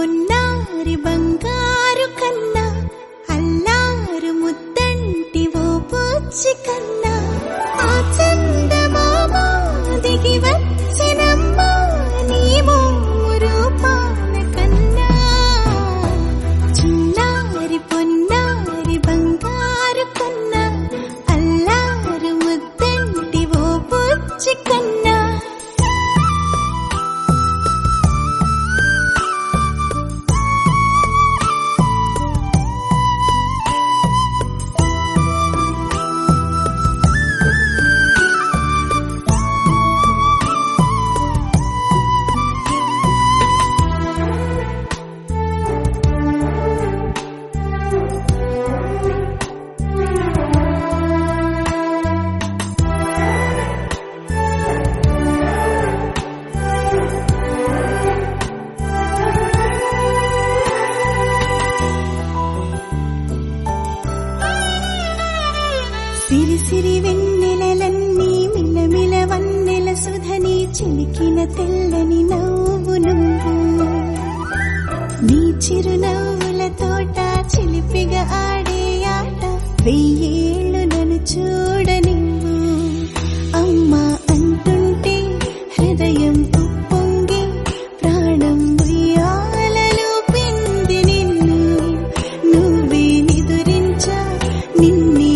పొన్నారి బంగారు కన్నా అల్లారు ముద్దంటి ఓ బుజ్జి కన్నా ఆ చందమామ దిగి వచ్చినమ్మా నీ మోము రూపాన కన్నా చిన్నారి పొన్నారి బంగారు కన్నా అల్లారు ముద్దంటి ఓ బుజ్జి కన్నా సిరి సిరి వెన్నెలలన్నీ మిలమిల వన్నెల సుధని చిలికిన తెల్లని నవ్వు నువ్వు నీ చిరునవ్వుల తోట చిలిపిగా ఆడే ఆట వెయ్యేళ్ళు నన్ను చూడనివ్వు అమ్మా అంటుంటే హృదయం ఉప్పొంగి ప్రాణం ఉయ్యాలలో పిండి నిన్ను నువ్వే నిదురించా నిన్నే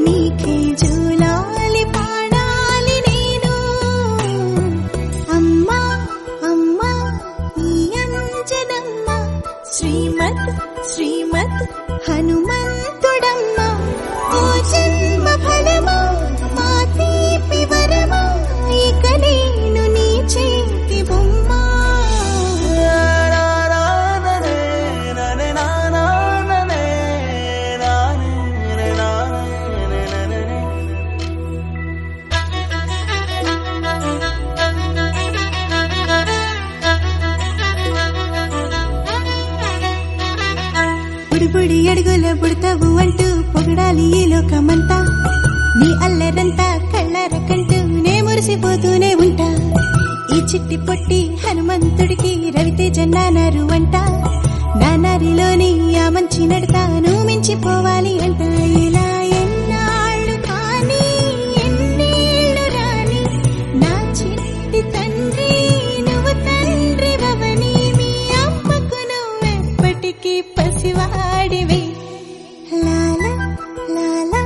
నీకే జూలాలి పాడాలి నేను అమ్మా అమ్మా ఈ అంజనమ్మ శ్రీమత్ శ్రీమత్ హనుమంతుడమ్మ ఓ జన్మ ఫలమా మా తీపి వరమా ఇక నేను నీ చేతి బొమ్మ బుడి అడుగుల బుడతావు అంటూ పొగడాలి ఈ లోకమంతా నీ అల్లరంతా కళ్ళరకంటూ నే మురిసిపోతూనే ఉంటా ఈ చిట్టి పొట్టి హనుమంతుడికి రవితేజ నానారు అంట నానారిలోని ఆ మంచి నడతాను మించిపోవాలి అంట ఇలా ఎన్నాళ్ళు కానీ ఎన్నేళ్ళు రాని నా చిట్టి తండ్రి నువ్వు తండ్రి వవని మీ అమ్మకు నువ్వెప్పటికీ పసివాడివి లాలా లాలా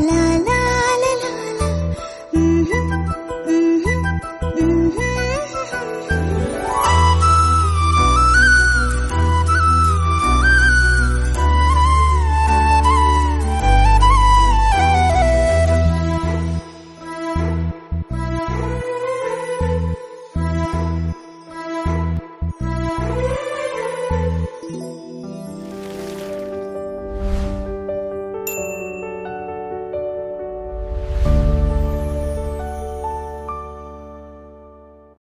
లాలా